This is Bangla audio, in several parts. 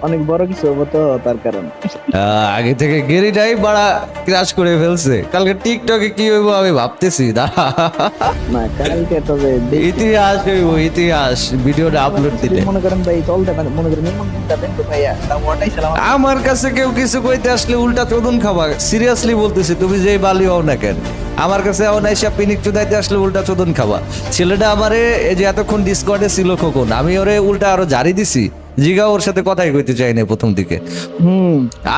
অনেক বড় কিছু হবো তো তার কারণে। আগে থেকে গেরিটাই বড় ক্রাশ করে ফেলছে, কালকে টিকটকে কি হইব আমি ভাবতেছি। দাঁড়া, না কালকে তবে দেখি। ইতিহাস হইব, ইতিহাস ভিডিওটা আপলোড দিলে। মনে করেন ভাই চলতে পারে, মনে করেন নিমন্ত্রণটা দেন তো ভাইয়া, তা ওটাই সালাম। আমার কাছে কেউ কিছু কইতে আসলে উল্টা চোদন খাবা, সিরিয়াসলি বলতেছি, তুমি যেই বালি হও না কেন, আমার কাছে অনাইসা পিনিক চুদাইতে আসলে উল্টা চোদন খাবা। ছেলেটা আমারে এই যে এতক্ষণ ডিসকর্ডে ছিল খোকন, আমি ওরে উল্টা আরো জারি দিছি, জিগা ওর সাথে কথাই কইতে চাই না প্রথম দিকে।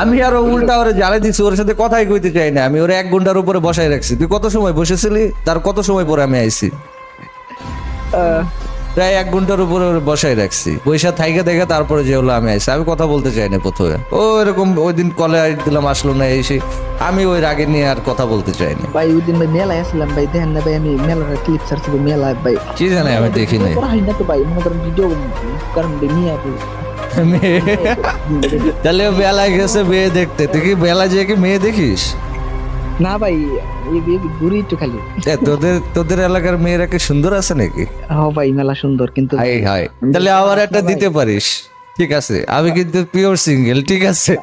আমি আরো উল্টা ওরে জারি দিছি, ওর সাথে কথাই কইতে চাই না। আমি ওরে 1 ঘন্টার উপরে বসাই রাখছি। তুই কত সময় বসেছিলি? তার কত সময় পরে আমি আইছি? প্রায় 1 ঘন্টার উপরে বসাই রাখছি, পয়সা থাইকা দেখা তারপরে যে হলো আমি আইসি। আমি কথা বলতে চাই না প্রথমে, ও এরকম ওই দিন কলে দিলাম আসলো না, এসে আমি ওই রাগে নিয়ে আর কথা বলতে চাই না। ভাই ওই দিন ভাই মেলায় আসলাম ভাই, দেখেন না ভাই আমি মেলার ক্লিপ সার্চ করে মেলা ভাই কি জানে আমি দেখি নাই। করা হয় না তো ভাই, মনে করেন ভিডিও কারণ নিয়ে আপনি তাহলে ও বেলায় গেছে মেয়ে দেখতে, তুই কি বেলায় যেয়ে কি মেয়ে দেখিস? না ভাই এই ঘুরি একটু খালি। তোদের এলাকার মেয়েরা কি সুন্দর আছে নাকি? হ্যাঁ ভাই মেলা সুন্দর, কিন্তু হাই হাই, তাহলে আবার একটা দিতে পারিস, ঠিক আছে? আমি কিন্তু পিওর সিঙ্গেল, ঠিক আছে?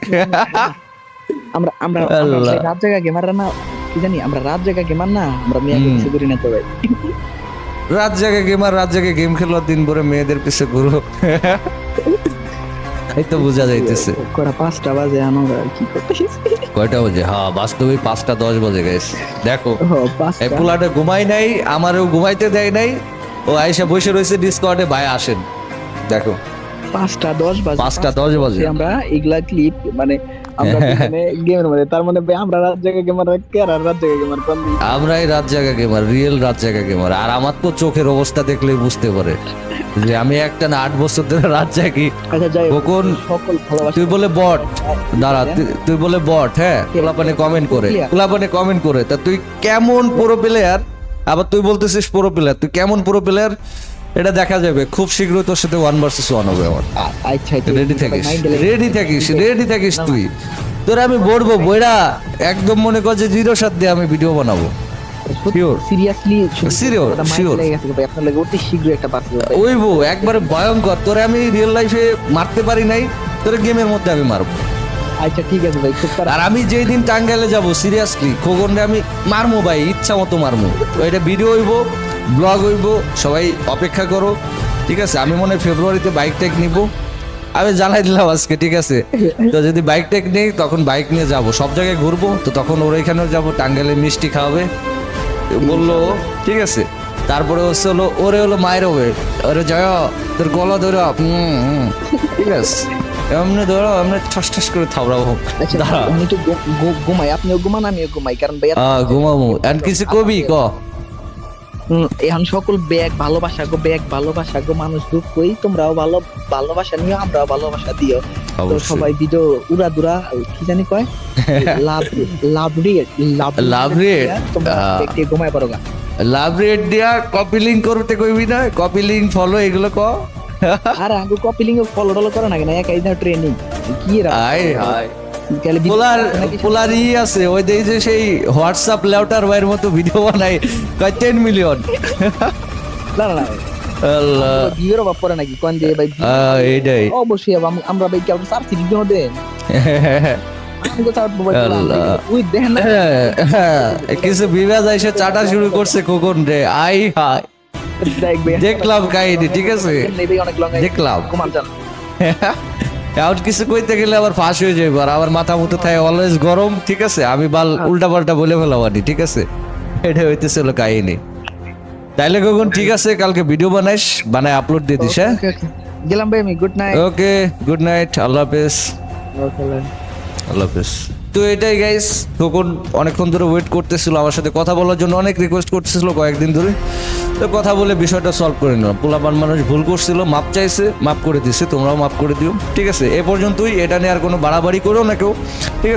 আমরা আমরা আল্লাহ। রাত জায়গা গেমার না কি জানি, আমরা রাত জায়গা গেমার না, আমরা মেয়ে কিছু করি না তো ভাই। রাত জাগে গেমার, রাত জাগে গেম খেলো, দিন ভরে মেয়েদের পিছে ঘুরো, এই তো বোঝা যাইতেছে। কটা 5টা বাজে আমরা কি করতেছি? কয়টা বাজে? হ্যাঁ বাস্তবে 5টা 10 বাজে গেছে। দেখো ও এই 5টা পোলাটা ঘুমাই নাই, আমারও ঘুমাইতে দেয় নাই, ও আইসা বসে রয়েছে ডিসকর্ডে, ভাই আসেন। দেখো 5টা 10 বাজে, 5টা 10 বাজে। আমরা এগুলা ক্লিপ মানে আমরা মানে গেমের মধ্যে, তার মানে ভাই আমরা রাত জায়গা গেমার কে আর রাত জায়গা গেমার কোন দিন? আমরাই রাত জাগা গেমার, রিয়েল রাত জাগা গেমার। আর আমার তো চোখের অবস্থা দেখলেই বুঝতে পারে যে আমি একটা না 8 বছর ধরে রাত জাগি। আচ্ছা যাই হোক, কখন সকল ভালোবাসা। তুই বলে বট, দাঁড়া, তুই বলে বট, হ্যাঁ পোলাপানে কমেন্ট করে, পোলাপানে কমেন্ট করে, তা তুই কেমন প্রো প্লেয়ার? আবার তুই বলতেছিস প্রো প্লেয়ার, তুই কেমন প্রো প্লেয়ার এটা দেখা যাবে খুব শীঘ্রই। তোর সাথে 1 vs 1 হবে আমার। আচ্ছা রেডি থাকিস, রেডি থাকিস, রেডি থাকিস তুই। তোর আমি বলবো বইরা একদম মনে কর যে 0 দিয়ে আমি ভিডিও বানাবো। Sure. Seriously Sure, sure. আপনার লাগে অতি শীঘ্র একটা পার্সেল। ওইবো একবারে ভয়ঙ্কর। তোরে আমি রিয়েল লাইফে মারতে পারি নাই, তোরে গেমের মধ্যে আমি মারবো। আচ্ছা ঠিক আছে ভাই, খুব আর আমি যেই দিন টাঙ্গাইলে যাবো, সিরিয়াসলি খোকনরে আমি মারমু ভাই, ইচ্ছা মতো মারমু। এটা ভিডিও হইব, ব্লগ হইব, সবাই অপেক্ষা করো, ঠিক আছে? আমি মনে হয় ফেব্রুয়ারিতে বাইক টেক নিব, আমি জানাই দিলাম আজকে, ঠিক আছে? তো যদি বাইক টেক নেই তখন বাইক নিয়ে যাব, সব জায়গায় ঘুরবো, তো তখন ওর এখানেও যাবো, টাঙ্গাইলে মিষ্টি খাওয়াবে বললো, ঠিক আছে? তারপরে হচ্ছে হলো ওরে হলো মায়ের হবে, ওরে যায় তোর গলা ধরো, ঠিক আছে? এমনি ধরো, এমনি ঠাস ঠাস করে থাবড়াবো। আচ্ছা দাঁড়া, আমি একটু ঘুমাই, আপনিও ঘুমান আমিও ঘুমাই, কারণ ভাই ঘুমাবো। আর কিছু কবি ক? এখন সকল ব্যাগ ভালোবাসা গো, ব্যাগ ভালোবাসা গো, মানুষ দুঃখই, তোমরাও ভালোবাসা নিও, আমরাও ভালোবাসা দিও। তো অবশ্যই। সবাই ভিডিও উড়া দুরা কি জানি কয়, লাভ লাভ রেট লাভ রেট, তোমরা দেখে ঘুমাই পারো গা। লাভ রেট দিয়া কপি লিঙ্ক করতে কইবি না, কপি লিঙ্ক ফলো এগুলো ক। আর আগে কপি লিঙ্ক ফলো টলো করে না কেন, একাই না ট্রেনিং কি রা আয় হায়, গেলে পোলার ই আছে ওই দেই যে সেই হোয়াটসঅ্যাপ লেউটার ভাইয়ের মতো ভিডিও বানায়, কয় 10 মিলিয়ন। না না না আল্লাহ, ভিউর অভাব পড়ে নাকি কোন দিয়ে ভাই? এইটাই। অবশ্যই আমরা ভাই কেমন সার্চ ভিডিও দেন, আমি তো তার মোবাইল আল্লাহ। ওই দেখেন না কিছু বিবাদ এসে চাটা শুরু করছে খোকন রে, আই হাই। দেখবে দেখলাম কাহিনী, ঠিক আছে? নেবে অনেক লং দেখলাম। ঘুমান যান। এখন কিছু কইতে গেলে আবার ফাঁস হয়ে যাবে, আর আমার মাথা মতো থাকে অলওয়েজ গরম, ঠিক আছে? আমি বাল উল্টা পাল্টা বলে ফেলাবানি, ঠিক আছে? এটা হইতেছিল কাহিনী। তাইলে কখন ঠিক আছে, কালকে ভিডিও বানাইস, বানায় আপলোড দিয়ে দিস, হ্যাঁ? Okay, okay. গেলাম ভাই আমি, গুড নাইট। ওকে, গুড নাইট, আল্লাহ হাফেজ। আল্লাহ হাফেজ। তো এটাই গাইস, তখন অনেকক্ষণ ধরে ওয়েট করতেছিল আমার সাথে কথা বলার জন্য, অনেক রিকোয়েস্ট করতেছিল কয়েকদিন ধরে। তো কথা বলে বিষয়টা সলভ করে নিলাম। পোলাপান মানুষ ভুল করছিল, মাপ চাইছে, মাপ করে দিছে, তোমরাও মাপ করে দিও, ঠিক আছে? এ পর্যন্তই, এটা নিয়ে আর কোনো বাড়াবাড়ি করো না কেউ, ঠিক আছে?